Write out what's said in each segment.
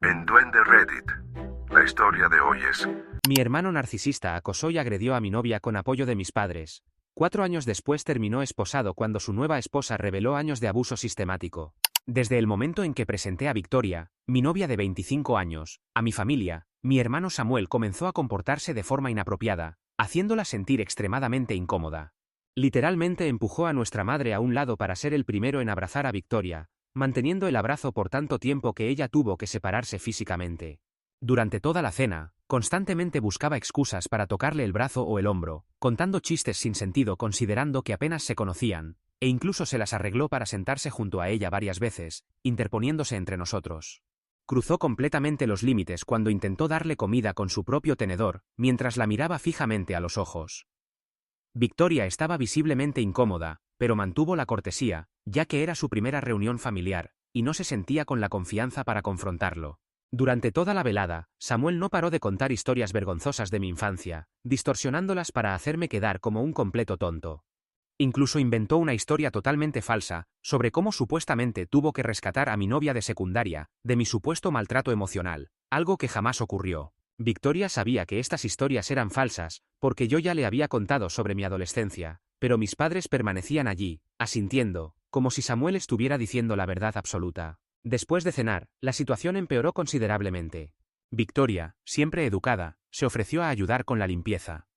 En Duende Reddit, la historia de hoy es... Mi hermano narcisista acosó y agredió a mi novia con apoyo de mis padres. 4 años después terminó esposado cuando su nueva esposa reveló años de abuso sistemático. Desde el momento en que presenté a Victoria, mi novia de 25 años, a mi familia, mi hermano Samuel comenzó a comportarse de forma inapropiada, haciéndola sentir extremadamente incómoda. Literalmente empujó a nuestra madre a un lado para ser el primero en abrazar a Victoria, manteniendo el abrazo por tanto tiempo que ella tuvo que separarse físicamente. Durante toda la cena, constantemente buscaba excusas para tocarle el brazo o el hombro, contando chistes sin sentido considerando que apenas se conocían, e incluso se las arregló para sentarse junto a ella varias veces, interponiéndose entre nosotros. Cruzó completamente los límites cuando intentó darle comida con su propio tenedor, mientras la miraba fijamente a los ojos. Victoria estaba visiblemente incómoda, pero mantuvo la cortesía, ya que era su primera reunión familiar, y no se sentía con la confianza para confrontarlo. Durante toda la velada, Samuel no paró de contar historias vergonzosas de mi infancia, distorsionándolas para hacerme quedar como un completo tonto. Incluso inventó una historia totalmente falsa, sobre cómo supuestamente tuvo que rescatar a mi novia de secundaria, de mi supuesto maltrato emocional, algo que jamás ocurrió. Victoria sabía que estas historias eran falsas, porque yo ya le había contado sobre mi adolescencia, pero mis padres permanecían allí, asintiendo, como si Samuel estuviera diciendo la verdad absoluta. Después de cenar, la situación empeoró considerablemente. Victoria, siempre educada, se ofreció a ayudar con la limpieza.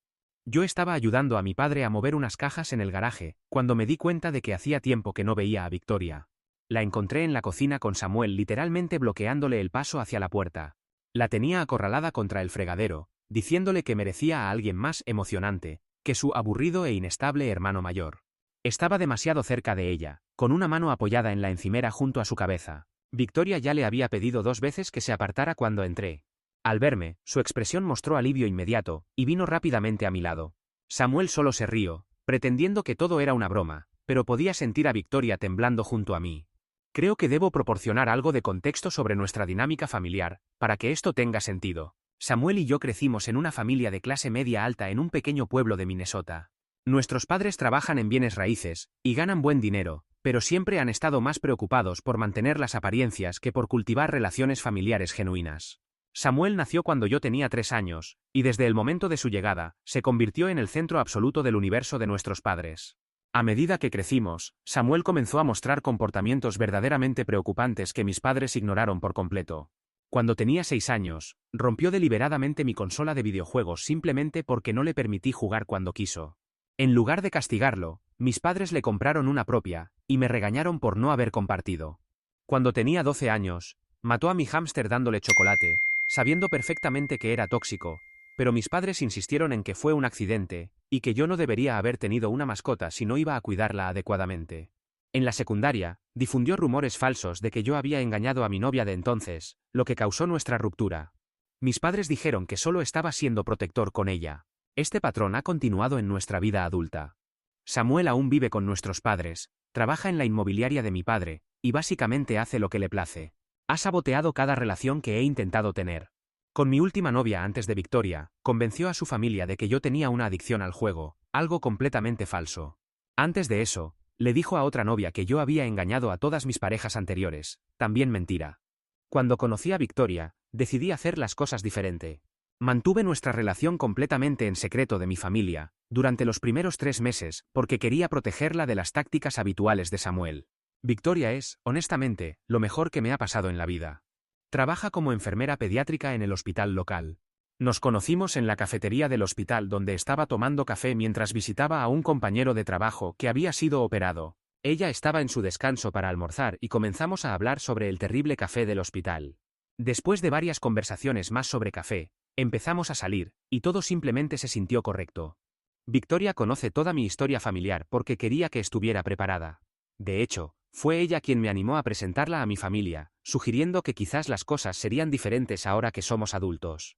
Yo estaba ayudando a mi padre a mover unas cajas en el garaje, cuando me di cuenta de que hacía tiempo que no veía a Victoria. La encontré en la cocina con Samuel literalmente bloqueándole el paso hacia la puerta. La tenía acorralada contra el fregadero, diciéndole que merecía a alguien más emocionante que su aburrido e inestable hermano mayor. Estaba demasiado cerca de ella, con una mano apoyada en la encimera junto a su cabeza. Victoria ya le había pedido 2 veces que se apartara cuando entré. Al verme, su expresión mostró alivio inmediato, y vino rápidamente a mi lado. Samuel solo se rió, pretendiendo que todo era una broma, pero podía sentir a Victoria temblando junto a mí. Creo que debo proporcionar algo de contexto sobre nuestra dinámica familiar, para que esto tenga sentido. Samuel y yo crecimos en una familia de clase media alta en un pequeño pueblo de Minnesota. Nuestros padres trabajan en bienes raíces, y ganan buen dinero, pero siempre han estado más preocupados por mantener las apariencias que por cultivar relaciones familiares genuinas. Samuel nació cuando yo tenía 3 años, y desde el momento de su llegada, se convirtió en el centro absoluto del universo de nuestros padres. A medida que crecimos, Samuel comenzó a mostrar comportamientos verdaderamente preocupantes que mis padres ignoraron por completo. Cuando tenía 6 años, rompió deliberadamente mi consola de videojuegos simplemente porque no le permití jugar cuando quiso. En lugar de castigarlo, mis padres le compraron una propia, y me regañaron por no haber compartido. Cuando tenía 12 años, mató a mi hámster dándole chocolate, sabiendo perfectamente que era tóxico, pero mis padres insistieron en que fue un accidente, y que yo no debería haber tenido una mascota si no iba a cuidarla adecuadamente. En la secundaria, difundió rumores falsos de que yo había engañado a mi novia de entonces, lo que causó nuestra ruptura. Mis padres dijeron que solo estaba siendo protector con ella. Este patrón ha continuado en nuestra vida adulta. Samuel aún vive con nuestros padres, trabaja en la inmobiliaria de mi padre, y básicamente hace lo que le place. Ha saboteado cada relación que he intentado tener. Con mi última novia antes de Victoria, convenció a su familia de que yo tenía una adicción al juego, algo completamente falso. Antes de eso, le dijo a otra novia que yo había engañado a todas mis parejas anteriores, también mentira. Cuando conocí a Victoria, decidí hacer las cosas diferente. Mantuve nuestra relación completamente en secreto de mi familia, durante los primeros 3 meses, porque quería protegerla de las tácticas habituales de Samuel. Victoria es, honestamente, lo mejor que me ha pasado en la vida. Trabaja como enfermera pediátrica en el hospital local. Nos conocimos en la cafetería del hospital donde estaba tomando café mientras visitaba a un compañero de trabajo que había sido operado. Ella estaba en su descanso para almorzar y comenzamos a hablar sobre el terrible café del hospital. Después de varias conversaciones más sobre café, empezamos a salir, y todo simplemente se sintió correcto. Victoria conoce toda mi historia familiar porque quería que estuviera preparada. De hecho, fue ella quien me animó a presentarla a mi familia, sugiriendo que quizás las cosas serían diferentes ahora que somos adultos.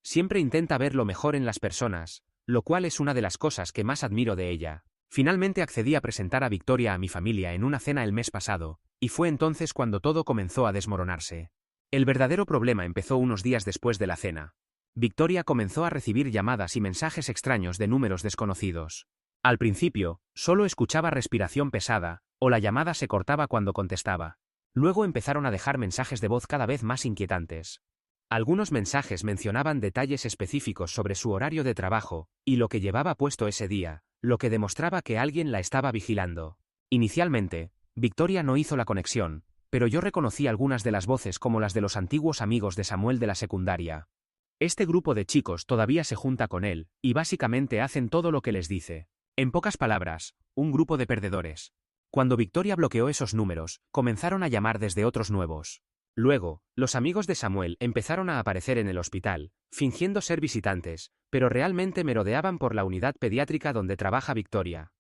Siempre intenta ver lo mejor en las personas, lo cual es una de las cosas que más admiro de ella. Finalmente accedí a presentar a Victoria a mi familia en una cena el mes pasado, y fue entonces cuando todo comenzó a desmoronarse. El verdadero problema empezó unos días después de la cena. Victoria comenzó a recibir llamadas y mensajes extraños de números desconocidos. Al principio, solo escuchaba respiración pesada, o la llamada se cortaba cuando contestaba. Luego empezaron a dejar mensajes de voz cada vez más inquietantes. Algunos mensajes mencionaban detalles específicos sobre su horario de trabajo y lo que llevaba puesto ese día, lo que demostraba que alguien la estaba vigilando. Inicialmente, Victoria no hizo la conexión, pero yo reconocí algunas de las voces como las de los antiguos amigos de Samuel de la secundaria. Este grupo de chicos todavía se junta con él, y básicamente hacen todo lo que les dice. En pocas palabras, un grupo de perdedores. Cuando Victoria bloqueó esos números, comenzaron a llamar desde otros nuevos. Luego, los amigos de Samuel empezaron a aparecer en el hospital, fingiendo ser visitantes, pero realmente merodeaban por la unidad pediátrica donde trabaja Victoria.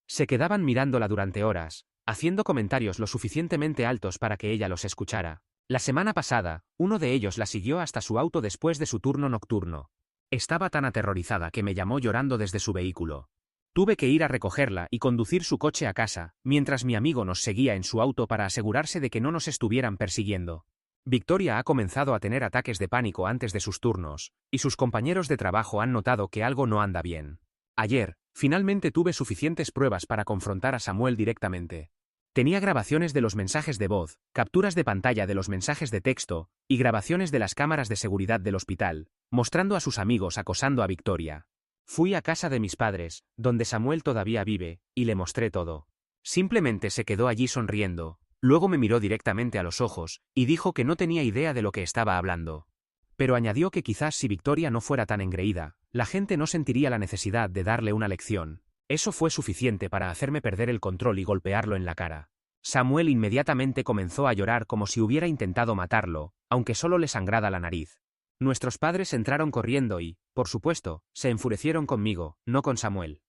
Se quedaban mirándola durante horas, haciendo comentarios lo suficientemente altos para que ella los escuchara. La semana pasada, uno de ellos la siguió hasta su auto después de su turno nocturno. Estaba tan aterrorizada que me llamó llorando desde su vehículo. Tuve que ir a recogerla y conducir su coche a casa, mientras mi amigo nos seguía en su auto para asegurarse de que no nos estuvieran persiguiendo. Victoria ha comenzado a tener ataques de pánico antes de sus turnos, y sus compañeros de trabajo han notado que algo no anda bien. Ayer, finalmente tuve suficientes pruebas para confrontar a Samuel directamente. Tenía grabaciones de los mensajes de voz, capturas de pantalla de los mensajes de texto, y grabaciones de las cámaras de seguridad del hospital, mostrando a sus amigos acosando a Victoria. Fui a casa de mis padres, donde Samuel todavía vive, y le mostré todo. Simplemente se quedó allí sonriendo, luego me miró directamente a los ojos, y dijo que no tenía idea de lo que estaba hablando. Pero añadió que quizás si Victoria no fuera tan engreída, la gente no sentiría la necesidad de darle una lección. Eso fue suficiente para hacerme perder el control y golpearlo en la cara. Samuel inmediatamente comenzó a llorar como si hubiera intentado matarlo, aunque solo le sangrara la nariz. Nuestros padres entraron corriendo y, por supuesto, se enfurecieron conmigo, no con Samuel.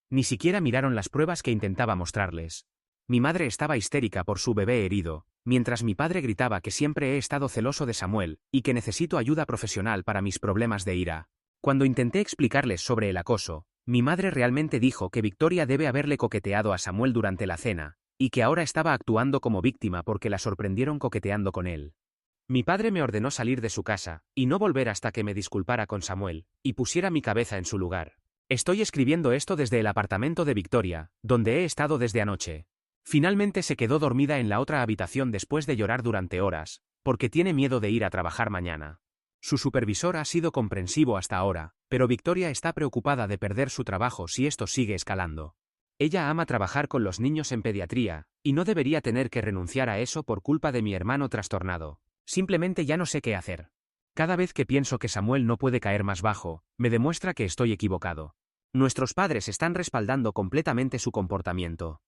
Ni siquiera miraron las pruebas que intentaba mostrarles. Mi madre estaba histérica por su bebé herido, mientras mi padre gritaba que siempre he estado celoso de Samuel y que necesito ayuda profesional para mis problemas de ira. Cuando intenté explicarles sobre el acoso, mi madre realmente dijo que Victoria debe haberle coqueteado a Samuel durante la cena, y que ahora estaba actuando como víctima porque la sorprendieron coqueteando con él. Mi padre me ordenó salir de su casa, y no volver hasta que me disculpara con Samuel, y pusiera mi cabeza en su lugar. Estoy escribiendo esto desde el apartamento de Victoria, donde he estado desde anoche. Finalmente se quedó dormida en la otra habitación después de llorar durante horas, porque tiene miedo de ir a trabajar mañana. Su supervisor ha sido comprensivo hasta ahora, pero Victoria está preocupada de perder su trabajo si esto sigue escalando. Ella ama trabajar con los niños en pediatría, y no debería tener que renunciar a eso por culpa de mi hermano trastornado. Simplemente ya no sé qué hacer. Cada vez que pienso que Samuel no puede caer más bajo, me demuestra que estoy equivocado. Nuestros padres están respaldando completamente su comportamiento.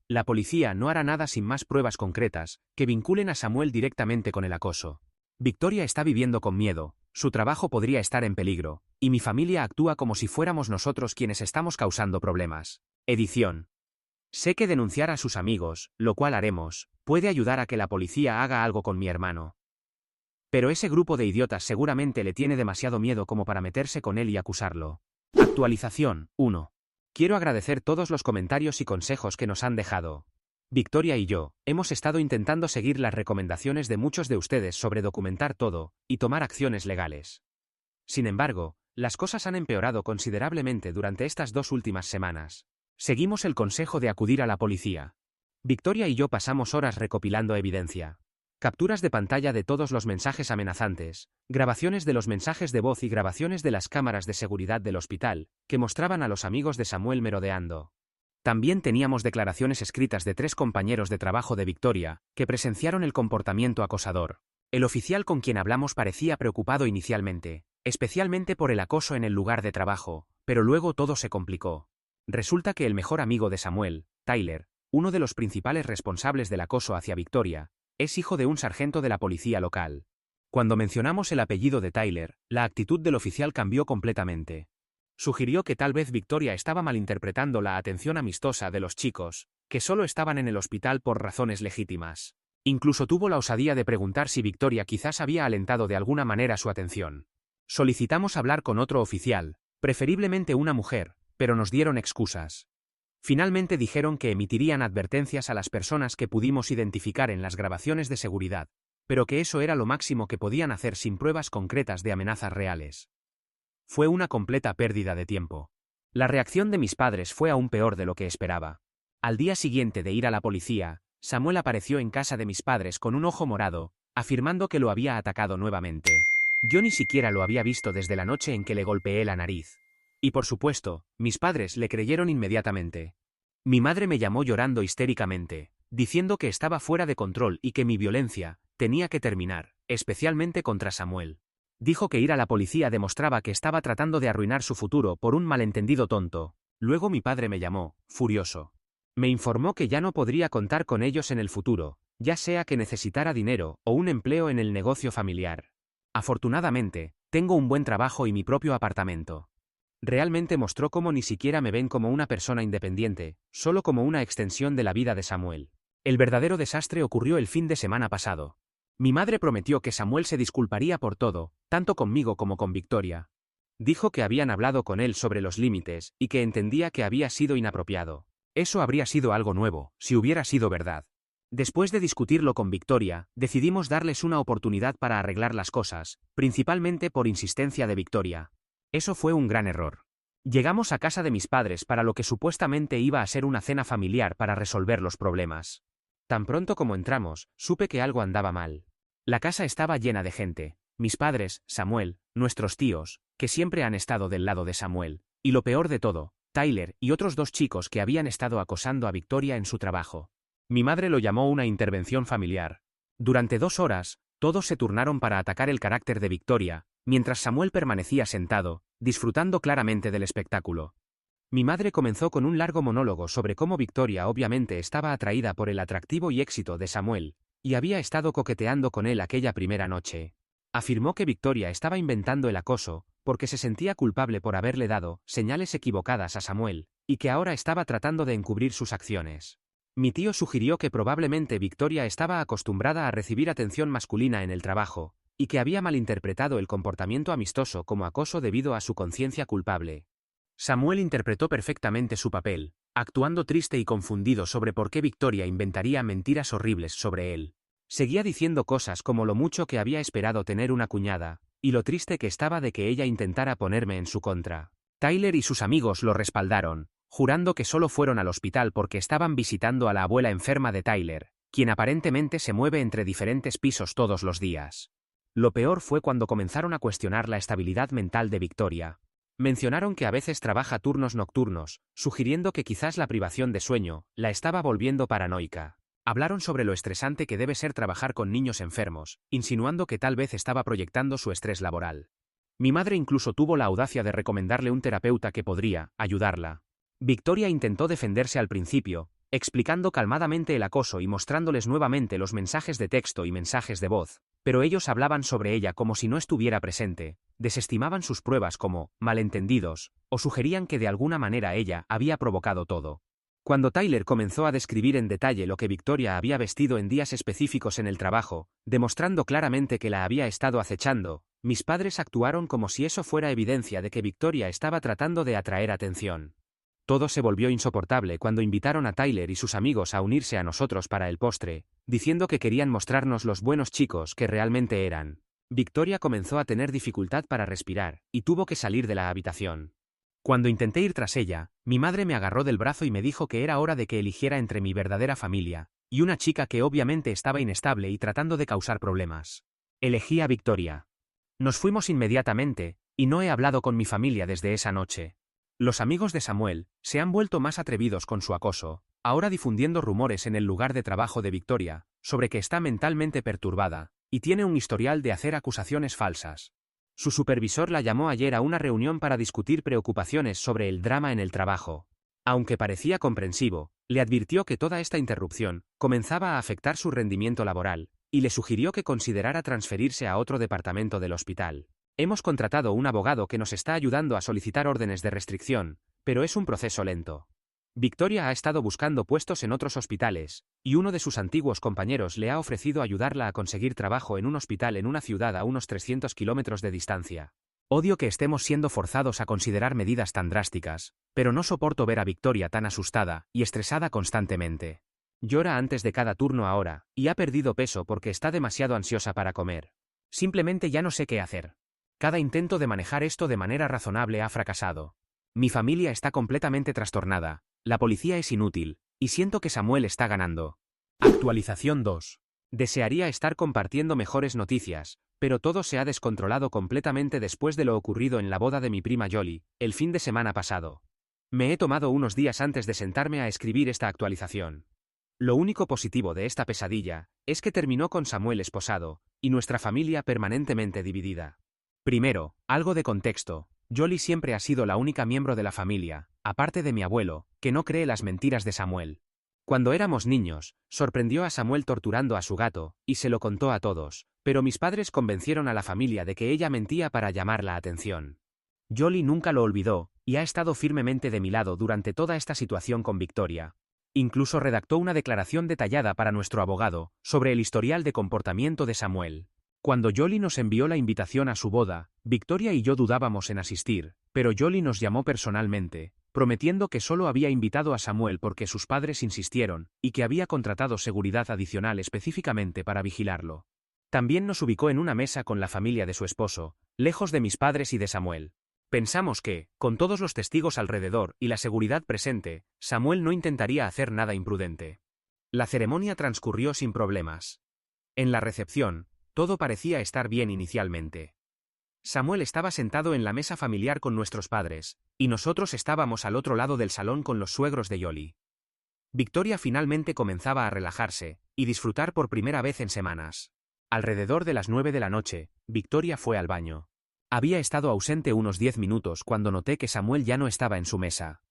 La policía no hará nada sin más pruebas concretas que vinculen a Samuel directamente con el acoso. Victoria está viviendo con miedo, su trabajo podría estar en peligro, y mi familia actúa como si fuéramos nosotros quienes estamos causando problemas. Edición. Sé que denunciar a sus amigos, lo cual haremos, puede ayudar a que la policía haga algo con mi hermano. Pero ese grupo de idiotas seguramente le tiene demasiado miedo como para meterse con él y acusarlo. Actualización 1. Quiero agradecer todos los comentarios y consejos que nos han dejado. Victoria y yo hemos estado intentando seguir las recomendaciones de muchos de ustedes sobre documentar todo y tomar acciones legales. Sin embargo, las cosas han empeorado considerablemente durante estas 2 últimas semanas. Seguimos el consejo de acudir a la policía. Victoria y yo pasamos horas recopilando evidencia. Capturas de pantalla de todos los mensajes amenazantes, grabaciones de los mensajes de voz y grabaciones de las cámaras de seguridad del hospital, que mostraban a los amigos de Samuel merodeando. También teníamos declaraciones escritas de 3 compañeros de trabajo de Victoria, que presenciaron el comportamiento acosador. El oficial con quien hablamos parecía preocupado inicialmente, especialmente por el acoso en el lugar de trabajo, pero luego todo se complicó. Resulta que el mejor amigo de Samuel, Tyler, uno de los principales responsables del acoso hacia Victoria, es hijo de un sargento de la policía local. Cuando mencionamos el apellido de Tyler, la actitud del oficial cambió completamente. Sugirió que tal vez Victoria estaba malinterpretando la atención amistosa de los chicos, que solo estaban en el hospital por razones legítimas. Incluso tuvo la osadía de preguntar si Victoria quizás había alentado de alguna manera su atención. Solicitamos hablar con otro oficial, preferiblemente una mujer, pero nos dieron excusas. Finalmente dijeron que emitirían advertencias a las personas que pudimos identificar en las grabaciones de seguridad, pero que eso era lo máximo que podían hacer sin pruebas concretas de amenazas reales. Fue una completa pérdida de tiempo. La reacción de mis padres fue aún peor de lo que esperaba. Al día siguiente de ir a la policía, Samuel apareció en casa de mis padres con un ojo morado, afirmando que lo había atacado nuevamente. Yo ni siquiera lo había visto desde la noche en que le golpeé la nariz. Y por supuesto, mis padres le creyeron inmediatamente. Mi madre me llamó llorando histéricamente, diciendo que estaba fuera de control y que mi violencia tenía que terminar, especialmente contra Samuel. Dijo que ir a la policía demostraba que estaba tratando de arruinar su futuro por un malentendido tonto. Luego mi padre me llamó, furioso. Me informó que ya no podría contar con ellos en el futuro, ya sea que necesitara dinero o un empleo en el negocio familiar. Afortunadamente, tengo un buen trabajo y mi propio apartamento. Realmente mostró cómo ni siquiera me ven como una persona independiente, solo como una extensión de la vida de Samuel. El verdadero desastre ocurrió el fin de semana pasado. Mi madre prometió que Samuel se disculparía por todo, tanto conmigo como con Victoria. Dijo que habían hablado con él sobre los límites y que entendía que había sido inapropiado. Eso habría sido algo nuevo, si hubiera sido verdad. Después de discutirlo con Victoria, decidimos darles una oportunidad para arreglar las cosas, principalmente por insistencia de Victoria. Eso fue un gran error. Llegamos a casa de mis padres para lo que supuestamente iba a ser una cena familiar para resolver los problemas. Tan pronto como entramos, supe que algo andaba mal. La casa estaba llena de gente. Mis padres, Samuel, nuestros tíos, que siempre han estado del lado de Samuel, y lo peor de todo, Tyler y otros 2 chicos que habían estado acosando a Victoria en su trabajo. Mi madre lo llamó una intervención familiar. Durante 2 horas, todos se turnaron para atacar el carácter de Victoria, mientras Samuel permanecía sentado, disfrutando claramente del espectáculo. Mi madre comenzó con un largo monólogo sobre cómo Victoria obviamente estaba atraída por el atractivo y éxito de Samuel, y había estado coqueteando con él aquella primera noche. Afirmó que Victoria estaba inventando el acoso, porque se sentía culpable por haberle dado señales equivocadas a Samuel, y que ahora estaba tratando de encubrir sus acciones. Mi tío sugirió que probablemente Victoria estaba acostumbrada a recibir atención masculina en el trabajo, y que había malinterpretado el comportamiento amistoso como acoso debido a su conciencia culpable. Samuel interpretó perfectamente su papel, actuando triste y confundido sobre por qué Victoria inventaría mentiras horribles sobre él. Seguía diciendo cosas como lo mucho que había esperado tener una cuñada, y lo triste que estaba de que ella intentara ponerme en su contra. Tyler y sus amigos lo respaldaron, jurando que solo fueron al hospital porque estaban visitando a la abuela enferma de Tyler, quien aparentemente se mueve entre diferentes pisos todos los días. Lo peor fue cuando comenzaron a cuestionar la estabilidad mental de Victoria. Mencionaron que a veces trabaja turnos nocturnos, sugiriendo que quizás la privación de sueño la estaba volviendo paranoica. Hablaron sobre lo estresante que debe ser trabajar con niños enfermos, insinuando que tal vez estaba proyectando su estrés laboral. Mi madre incluso tuvo la audacia de recomendarle un terapeuta que podría ayudarla. Victoria intentó defenderse al principio, explicando calmadamente el acoso y mostrándoles nuevamente los mensajes de texto y mensajes de voz, pero ellos hablaban sobre ella como si no estuviera presente, desestimaban sus pruebas como malentendidos, o sugerían que de alguna manera ella había provocado todo. Cuando Tyler comenzó a describir en detalle lo que Victoria había vestido en días específicos en el trabajo, demostrando claramente que la había estado acechando, mis padres actuaron como si eso fuera evidencia de que Victoria estaba tratando de atraer atención. Todo se volvió insoportable cuando invitaron a Tyler y sus amigos a unirse a nosotros para el postre, diciendo que querían mostrarnos los buenos chicos que realmente eran. Victoria comenzó a tener dificultad para respirar, y tuvo que salir de la habitación. Cuando intenté ir tras ella, mi madre me agarró del brazo y me dijo que era hora de que eligiera entre mi verdadera familia y una chica que obviamente estaba inestable y tratando de causar problemas. Elegí a Victoria. Nos fuimos inmediatamente, y no he hablado con mi familia desde esa noche. Los amigos de Samuel se han vuelto más atrevidos con su acoso, ahora difundiendo rumores en el lugar de trabajo de Victoria, sobre que está mentalmente perturbada, y tiene un historial de hacer acusaciones falsas. Su supervisor la llamó ayer a una reunión para discutir preocupaciones sobre el drama en el trabajo. Aunque parecía comprensivo, le advirtió que toda esta interrupción comenzaba a afectar su rendimiento laboral, y le sugirió que considerara transferirse a otro departamento del hospital. Hemos contratado un abogado que nos está ayudando a solicitar órdenes de restricción, pero es un proceso lento. Victoria ha estado buscando puestos en otros hospitales, y uno de sus antiguos compañeros le ha ofrecido ayudarla a conseguir trabajo en un hospital en una ciudad a unos 300 kilómetros de distancia. Odio que estemos siendo forzados a considerar medidas tan drásticas, pero no soporto ver a Victoria tan asustada y estresada constantemente. Llora antes de cada turno ahora, y ha perdido peso porque está demasiado ansiosa para comer. Simplemente ya no sé qué hacer. Cada intento de manejar esto de manera razonable ha fracasado. Mi familia está completamente trastornada, la policía es inútil, y siento que Samuel está ganando. Actualización 2. Desearía estar compartiendo mejores noticias, pero todo se ha descontrolado completamente después de lo ocurrido en la boda de mi prima Jolly, el fin de semana pasado. Me he tomado unos días antes de sentarme a escribir esta actualización. Lo único positivo de esta pesadilla es que terminó con Samuel esposado, y nuestra familia permanentemente dividida. Primero, algo de contexto. Jolly siempre ha sido la única miembro de la familia, aparte de mi abuelo, que no cree las mentiras de Samuel. Cuando éramos niños, sorprendió a Samuel torturando a su gato, y se lo contó a todos, pero mis padres convencieron a la familia de que ella mentía para llamar la atención. Jolly nunca lo olvidó, y ha estado firmemente de mi lado durante toda esta situación con Victoria. Incluso redactó una declaración detallada para nuestro abogado, sobre el historial de comportamiento de Samuel. Cuando Jolly nos envió la invitación a su boda, Victoria y yo dudábamos en asistir, pero Jolly nos llamó personalmente, prometiendo que solo había invitado a Samuel porque sus padres insistieron, y que había contratado seguridad adicional específicamente para vigilarlo. También nos ubicó en una mesa con la familia de su esposo, lejos de mis padres y de Samuel. Pensamos que, con todos los testigos alrededor y la seguridad presente, Samuel no intentaría hacer nada imprudente. La ceremonia transcurrió sin problemas. En la recepción, todo parecía estar bien inicialmente. Samuel estaba sentado en la mesa familiar con nuestros padres, y nosotros estábamos al otro lado del salón con los suegros de Jolly. Victoria finalmente comenzaba a relajarse, y disfrutar por primera vez en semanas. Alrededor de las 9 de la noche, Victoria fue al baño. Había estado ausente unos 10 minutos cuando noté que Samuel ya no estaba en su mesa.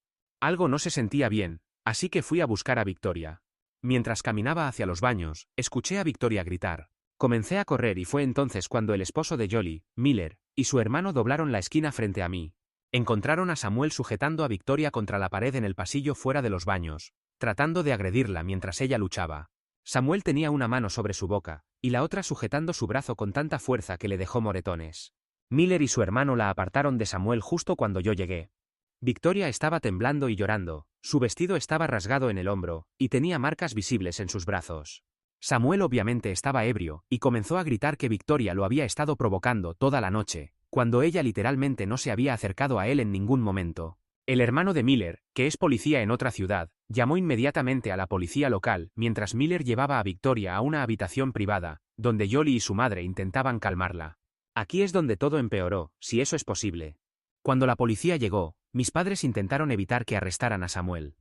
Algo no se sentía bien, así que fui a buscar a Victoria. Mientras caminaba hacia los baños, escuché a Victoria gritar. Comencé a correr y fue entonces cuando el esposo de Jolly, Miller, y su hermano doblaron la esquina frente a mí. Encontraron a Samuel sujetando a Victoria contra la pared en el pasillo fuera de los baños, tratando de agredirla mientras ella luchaba. Samuel tenía una mano sobre su boca, y la otra sujetando su brazo con tanta fuerza que le dejó moretones. Miller y su hermano la apartaron de Samuel justo cuando yo llegué. Victoria estaba temblando y llorando, su vestido estaba rasgado en el hombro, y tenía marcas visibles en sus brazos. Samuel obviamente estaba ebrio, y comenzó a gritar que Victoria lo había estado provocando toda la noche, cuando ella literalmente no se había acercado a él en ningún momento. El hermano de Miller, que es policía en otra ciudad, llamó inmediatamente a la policía local mientras Miller llevaba a Victoria a una habitación privada, donde Jolly y su madre intentaban calmarla. Aquí es donde todo empeoró, si eso es posible. Cuando la policía llegó, mis padres intentaron evitar que arrestaran a Samuel.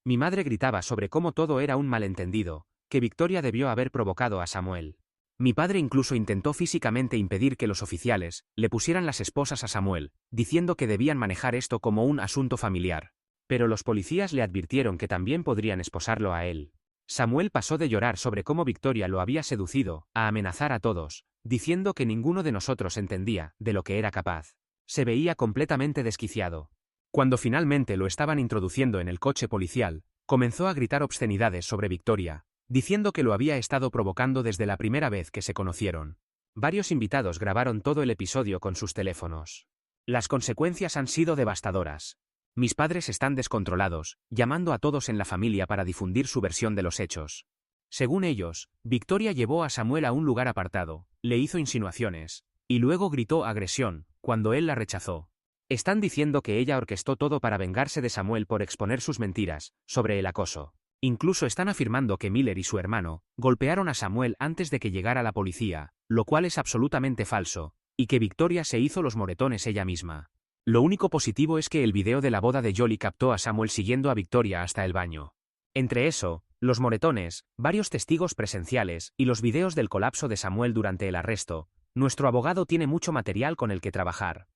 Mi madre gritaba sobre cómo todo era un malentendido, que Victoria debió haber provocado a Samuel. Mi padre incluso intentó físicamente impedir que los oficiales le pusieran las esposas a Samuel, diciendo que debían manejar esto como un asunto familiar. Pero los policías le advirtieron que también podrían esposarlo a él. Samuel pasó de llorar sobre cómo Victoria lo había seducido, a amenazar a todos, diciendo que ninguno de nosotros entendía de lo que era capaz. Se veía completamente desquiciado. Cuando finalmente lo estaban introduciendo en el coche policial, comenzó a gritar obscenidades sobre Victoria, diciendo que lo había estado provocando desde la primera vez que se conocieron. Varios invitados grabaron todo el episodio con sus teléfonos. Las consecuencias han sido devastadoras. Mis padres están descontrolados, llamando a todos en la familia para difundir su versión de los hechos. Según ellos, Victoria llevó a Samuel a un lugar apartado, le hizo insinuaciones, y luego gritó agresión, cuando él la rechazó. Están diciendo que ella orquestó todo para vengarse de Samuel por exponer sus mentiras sobre el acoso. Incluso están afirmando que Miller y su hermano golpearon a Samuel antes de que llegara la policía, lo cual es absolutamente falso, y que Victoria se hizo los moretones ella misma. Lo único positivo es que el video de la boda de Jolly captó a Samuel siguiendo a Victoria hasta el baño. Entre eso, los moretones, varios testigos presenciales y los videos del colapso de Samuel durante el arresto, nuestro abogado tiene mucho material con el que trabajar.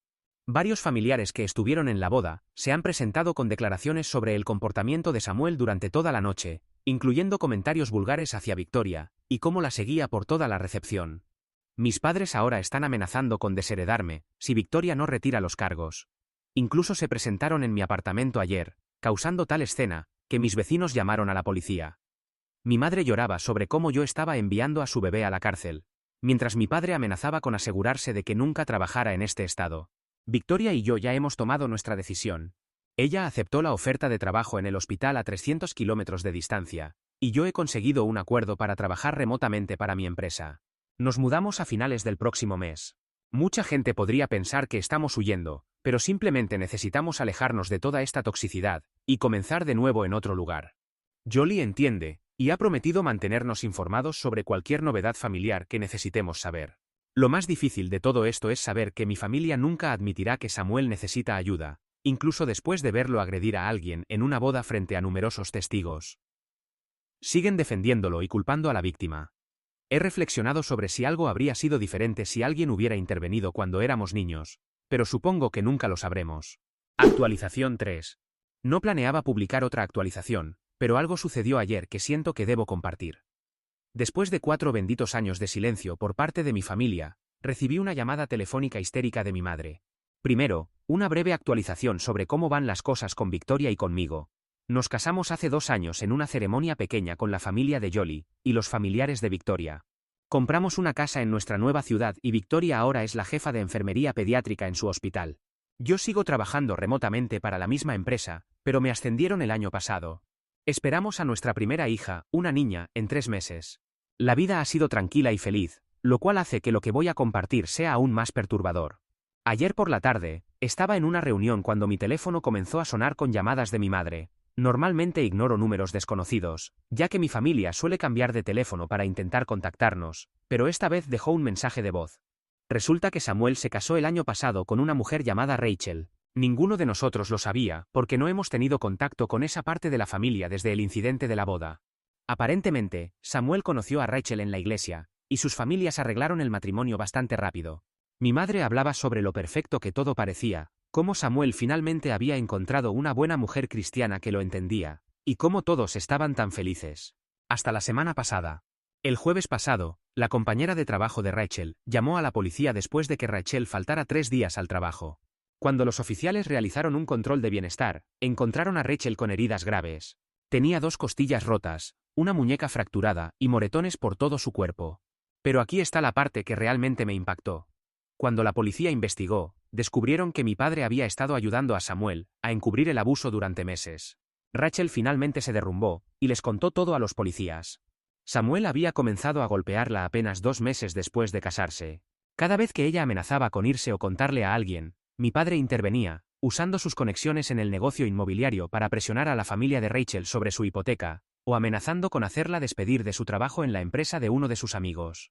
Varios familiares que estuvieron en la boda se han presentado con declaraciones sobre el comportamiento de Samuel durante toda la noche, incluyendo comentarios vulgares hacia Victoria, y cómo la seguía por toda la recepción. Mis padres ahora están amenazando con desheredarme si Victoria no retira los cargos. Incluso se presentaron en mi apartamento ayer, causando tal escena que mis vecinos llamaron a la policía. Mi madre lloraba sobre cómo yo estaba enviando a su bebé a la cárcel, mientras mi padre amenazaba con asegurarse de que nunca trabajara en este estado. Victoria y yo ya hemos tomado nuestra decisión. Ella aceptó la oferta de trabajo en el hospital a 300 kilómetros de distancia, y yo he conseguido un acuerdo para trabajar remotamente para mi empresa. Nos mudamos a finales del próximo mes. Mucha gente podría pensar que estamos huyendo, pero simplemente necesitamos alejarnos de toda esta toxicidad y comenzar de nuevo en otro lugar. Jolly entiende, y ha prometido mantenernos informados sobre cualquier novedad familiar que necesitemos saber. Lo más difícil de todo esto es saber que mi familia nunca admitirá que Samuel necesita ayuda, incluso después de verlo agredir a alguien en una boda frente a numerosos testigos. Siguen defendiéndolo y culpando a la víctima. He reflexionado sobre si algo habría sido diferente si alguien hubiera intervenido cuando éramos niños, pero supongo que nunca lo sabremos. Actualización 3. No planeaba publicar otra actualización, pero algo sucedió ayer que siento que debo compartir. Después de 4 benditos años de silencio por parte de mi familia, recibí una llamada telefónica histérica de mi madre. Primero, una breve actualización sobre cómo van las cosas con Victoria y conmigo. Nos casamos hace 2 años en una ceremonia pequeña con la familia de Jolly y los familiares de Victoria. Compramos una casa en nuestra nueva ciudad y Victoria ahora es la jefa de enfermería pediátrica en su hospital. Yo sigo trabajando remotamente para la misma empresa, pero me ascendieron el año pasado. Esperamos a nuestra primera hija, una niña, en 3 meses. La vida ha sido tranquila y feliz, lo cual hace que lo que voy a compartir sea aún más perturbador. Ayer por la tarde, estaba en una reunión cuando mi teléfono comenzó a sonar con llamadas de mi madre. Normalmente ignoro números desconocidos, ya que mi familia suele cambiar de teléfono para intentar contactarnos, pero esta vez dejó un mensaje de voz. Resulta que Samuel se casó el año pasado con una mujer llamada Rachel. Ninguno de nosotros lo sabía, porque no hemos tenido contacto con esa parte de la familia desde el incidente de la boda. Aparentemente, Samuel conoció a Rachel en la iglesia, y sus familias arreglaron el matrimonio bastante rápido. Mi madre hablaba sobre lo perfecto que todo parecía, cómo Samuel finalmente había encontrado una buena mujer cristiana que lo entendía, y cómo todos estaban tan felices. Hasta la semana pasada. El jueves pasado, la compañera de trabajo de Rachel llamó a la policía después de que Rachel faltara 3 días al trabajo. Cuando los oficiales realizaron un control de bienestar, encontraron a Rachel con heridas graves. Tenía 2 costillas rotas, una muñeca fracturada y moretones por todo su cuerpo. Pero aquí está la parte que realmente me impactó. Cuando la policía investigó, descubrieron que mi padre había estado ayudando a Samuel a encubrir el abuso durante meses. Rachel finalmente se derrumbó y les contó todo a los policías. Samuel había comenzado a golpearla apenas 2 meses después de casarse. Cada vez que ella amenazaba con irse o contarle a alguien, mi padre intervenía, usando sus conexiones en el negocio inmobiliario para presionar a la familia de Rachel sobre su hipoteca, o amenazando con hacerla despedir de su trabajo en la empresa de uno de sus amigos.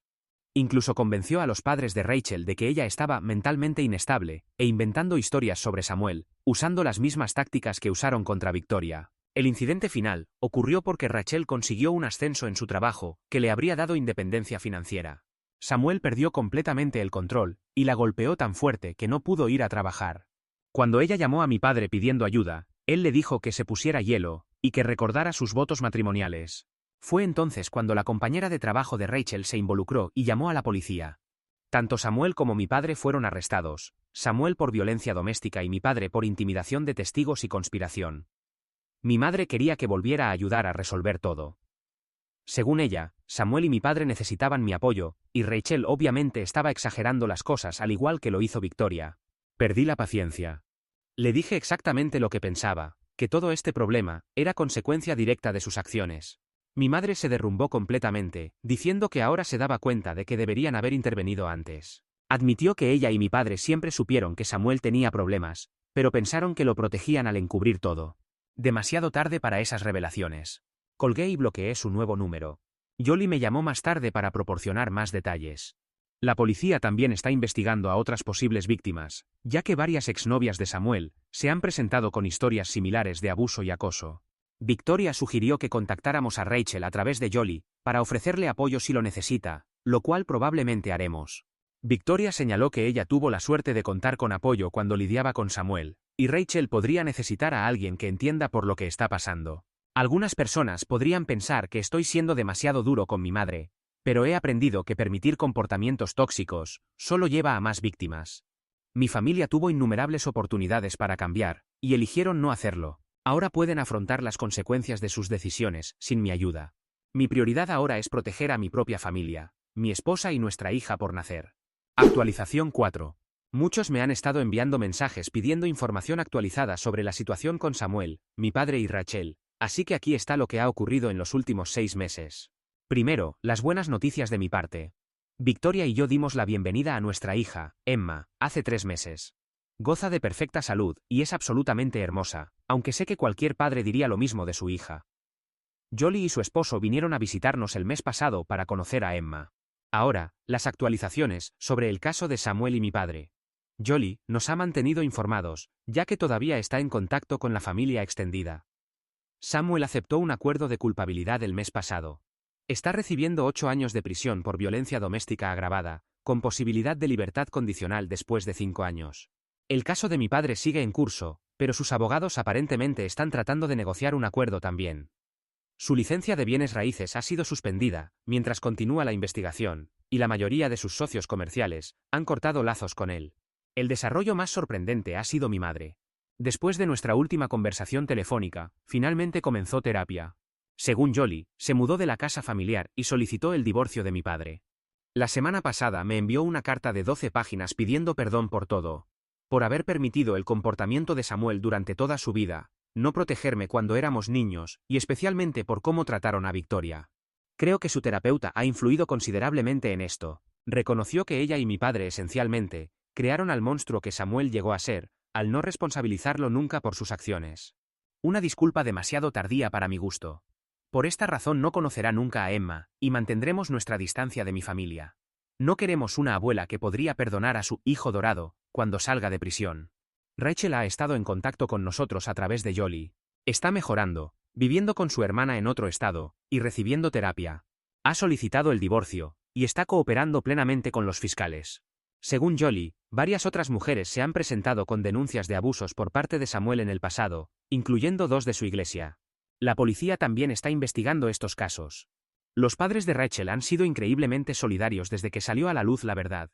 Incluso convenció a los padres de Rachel de que ella estaba mentalmente inestable, e inventando historias sobre Samuel, usando las mismas tácticas que usaron contra Victoria. El incidente final ocurrió porque Rachel consiguió un ascenso en su trabajo, que le habría dado independencia financiera. Samuel perdió completamente el control, y la golpeó tan fuerte que no pudo ir a trabajar. Cuando ella llamó a mi padre pidiendo ayuda, él le dijo que se pusiera hielo, y que recordara sus votos matrimoniales. Fue entonces cuando la compañera de trabajo de Rachel se involucró y llamó a la policía. Tanto Samuel como mi padre fueron arrestados, Samuel por violencia doméstica y mi padre por intimidación de testigos y conspiración. Mi madre quería que volviera a ayudar a resolver todo. Según ella, Samuel y mi padre necesitaban mi apoyo, y Rachel obviamente estaba exagerando las cosas al igual que lo hizo Victoria. Perdí la paciencia. Le dije exactamente lo que pensaba, que todo este problema era consecuencia directa de sus acciones. Mi madre se derrumbó completamente, diciendo que ahora se daba cuenta de que deberían haber intervenido antes. Admitió que ella y mi padre siempre supieron que Samuel tenía problemas, pero pensaron que lo protegían al encubrir todo. Demasiado tarde para esas revelaciones. Colgué y bloqueé su nuevo número. Jolly me llamó más tarde para proporcionar más detalles. La policía también está investigando a otras posibles víctimas, ya que varias exnovias de Samuel se han presentado con historias similares de abuso y acoso. Victoria sugirió que contactáramos a Rachel a través de Jolly para ofrecerle apoyo si lo necesita, lo cual probablemente haremos. Victoria señaló que ella tuvo la suerte de contar con apoyo cuando lidiaba con Samuel, y Rachel podría necesitar a alguien que entienda por lo que está pasando. Algunas personas podrían pensar que estoy siendo demasiado duro con mi madre, pero he aprendido que permitir comportamientos tóxicos solo lleva a más víctimas. Mi familia tuvo innumerables oportunidades para cambiar, y eligieron no hacerlo. Ahora pueden afrontar las consecuencias de sus decisiones sin mi ayuda. Mi prioridad ahora es proteger a mi propia familia, mi esposa y nuestra hija por nacer. Actualización 4. Muchos me han estado enviando mensajes pidiendo información actualizada sobre la situación con Samuel, mi padre y Rachel, así que aquí está lo que ha ocurrido en los últimos 6 meses. Primero, las buenas noticias de mi parte. Victoria y yo dimos la bienvenida a nuestra hija, Emma, hace 3 meses. Goza de perfecta salud y es absolutamente hermosa, aunque sé que cualquier padre diría lo mismo de su hija. Jolly y su esposo vinieron a visitarnos el mes pasado para conocer a Emma. Ahora, las actualizaciones sobre el caso de Samuel y mi padre. Jolly nos ha mantenido informados, ya que todavía está en contacto con la familia extendida. Samuel aceptó un acuerdo de culpabilidad el mes pasado. Está recibiendo 8 años de prisión por violencia doméstica agravada, con posibilidad de libertad condicional después de 5 años. El caso de mi padre sigue en curso, pero sus abogados aparentemente están tratando de negociar un acuerdo también. Su licencia de bienes raíces ha sido suspendida, mientras continúa la investigación, y la mayoría de sus socios comerciales han cortado lazos con él. El desarrollo más sorprendente ha sido mi madre. Después de nuestra última conversación telefónica, finalmente comenzó terapia. Según Jolly, se mudó de la casa familiar y solicitó el divorcio de mi padre. La semana pasada me envió una carta de 12 páginas pidiendo perdón por todo. Por haber permitido el comportamiento de Samuel durante toda su vida, no protegerme cuando éramos niños, y especialmente por cómo trataron a Victoria. Creo que su terapeuta ha influido considerablemente en esto. Reconoció que ella y mi padre esencialmente crearon al monstruo que Samuel llegó a ser, al no responsabilizarlo nunca por sus acciones. Una disculpa demasiado tardía para mi gusto. Por esta razón no conocerá nunca a Emma, y mantendremos nuestra distancia de mi familia. No queremos una abuela que podría perdonar a su hijo dorado cuando salga de prisión. Rachel ha estado en contacto con nosotros a través de Jolly. Está mejorando, viviendo con su hermana en otro estado, y recibiendo terapia. Ha solicitado el divorcio, y está cooperando plenamente con los fiscales. Según Jolly, varias otras mujeres se han presentado con denuncias de abusos por parte de Samuel en el pasado, incluyendo 2 de su iglesia. La policía también está investigando estos casos. Los padres de Rachel han sido increíblemente solidarios desde que salió a la luz la verdad.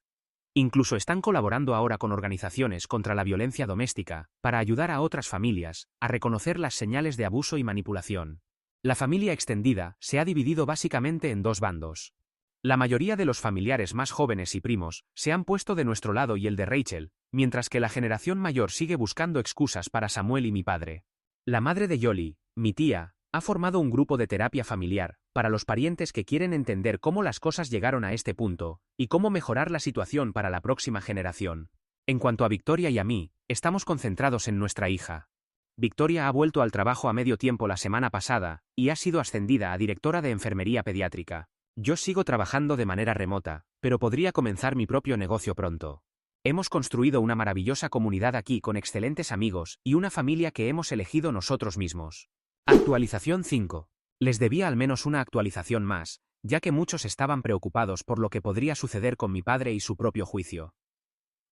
Incluso están colaborando ahora con organizaciones contra la violencia doméstica, para ayudar a otras familias a reconocer las señales de abuso y manipulación. La familia extendida se ha dividido básicamente en 2 bandos. La mayoría de los familiares más jóvenes y primos se han puesto de nuestro lado y el de Rachel, mientras que la generación mayor sigue buscando excusas para Samuel y mi padre. La madre de Jolly, mi tía, ha formado un grupo de terapia familiar para los parientes que quieren entender cómo las cosas llegaron a este punto y cómo mejorar la situación para la próxima generación. En cuanto a Victoria y a mí, estamos concentrados en nuestra hija. Victoria ha vuelto al trabajo a medio tiempo la semana pasada y ha sido ascendida a directora de enfermería pediátrica. Yo sigo trabajando de manera remota, pero podría comenzar mi propio negocio pronto. Hemos construido una maravillosa comunidad aquí con excelentes amigos y una familia que hemos elegido nosotros mismos. Actualización 5. Les debía al menos una actualización más, ya que muchos estaban preocupados por lo que podría suceder con mi padre y su propio juicio.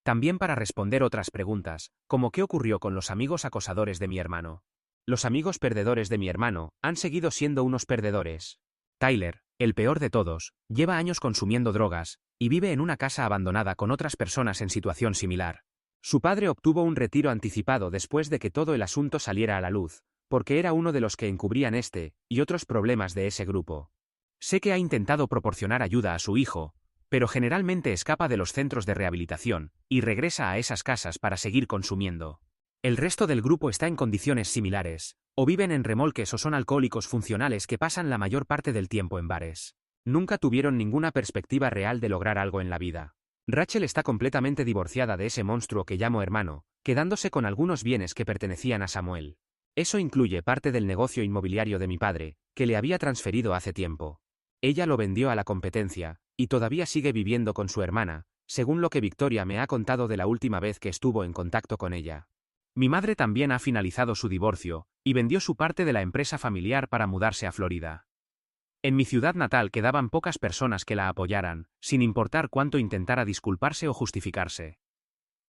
También para responder otras preguntas, como qué ocurrió con los amigos acosadores de mi hermano. Los amigos perdedores de mi hermano han seguido siendo unos perdedores. Tyler, el peor de todos, lleva años consumiendo drogas, y vive en una casa abandonada con otras personas en situación similar. Su padre obtuvo un retiro anticipado después de que todo el asunto saliera a la luz, porque era uno de los que encubrían este y otros problemas de ese grupo. Sé que ha intentado proporcionar ayuda a su hijo, pero generalmente escapa de los centros de rehabilitación y regresa a esas casas para seguir consumiendo. El resto del grupo está en condiciones similares, o viven en remolques o son alcohólicos funcionales que pasan la mayor parte del tiempo en bares. Nunca tuvieron ninguna perspectiva real de lograr algo en la vida. Rachel está completamente divorciada de ese monstruo que llamo hermano, quedándose con algunos bienes que pertenecían a Samuel. Eso incluye parte del negocio inmobiliario de mi padre, que le había transferido hace tiempo. Ella lo vendió a la competencia, y todavía sigue viviendo con su hermana, según lo que Victoria me ha contado de la última vez que estuvo en contacto con ella. Mi madre también ha finalizado su divorcio, y vendió su parte de la empresa familiar para mudarse a Florida. En mi ciudad natal quedaban pocas personas que la apoyaran, sin importar cuánto intentara disculparse o justificarse.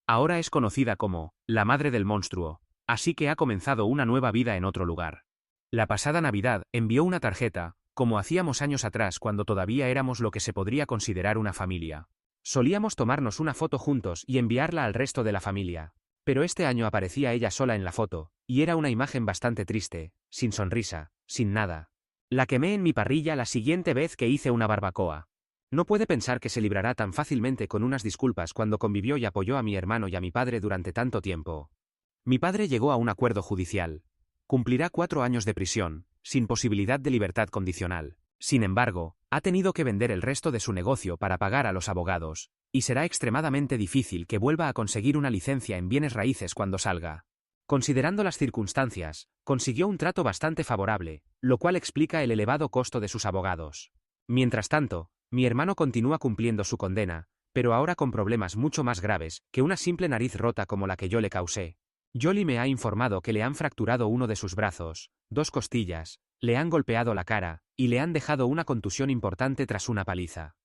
Ahora es conocida como la madre del monstruo, así que ha comenzado una nueva vida en otro lugar. La pasada Navidad envió una tarjeta, como hacíamos años atrás cuando todavía éramos lo que se podría considerar una familia. Solíamos tomarnos una foto juntos y enviarla al resto de la familia. Pero este año aparecía ella sola en la foto, y era una imagen bastante triste, sin sonrisa, sin nada. La quemé en mi parrilla la siguiente vez que hice una barbacoa. No puede pensar que se librará tan fácilmente con unas disculpas cuando convivió y apoyó a mi hermano y a mi padre durante tanto tiempo. Mi padre llegó a un acuerdo judicial. Cumplirá 4 años de prisión, sin posibilidad de libertad condicional. Sin embargo, ha tenido que vender el resto de su negocio para pagar a los abogados, y será extremadamente difícil que vuelva a conseguir una licencia en bienes raíces cuando salga. Considerando las circunstancias, consiguió un trato bastante favorable, lo cual explica el elevado costo de sus abogados. Mientras tanto, mi hermano continúa cumpliendo su condena, pero ahora con problemas mucho más graves que una simple nariz rota como la que yo le causé. Yoli me ha informado que le han fracturado uno de sus brazos, 2 costillas, le han golpeado la cara, y le han dejado una contusión importante tras una paliza.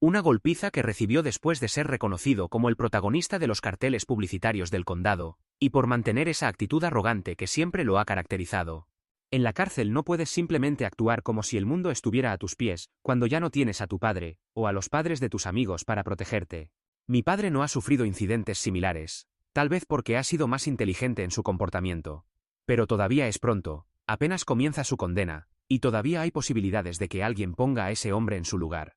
Una golpiza que recibió después de ser reconocido como el protagonista de los carteles publicitarios del condado, y por mantener esa actitud arrogante que siempre lo ha caracterizado. En la cárcel no puedes simplemente actuar como si el mundo estuviera a tus pies, cuando ya no tienes a tu padre, o a los padres de tus amigos para protegerte. Mi padre no ha sufrido incidentes similares, tal vez porque ha sido más inteligente en su comportamiento. Pero todavía es pronto, apenas comienza su condena, y todavía hay posibilidades de que alguien ponga a ese hombre en su lugar.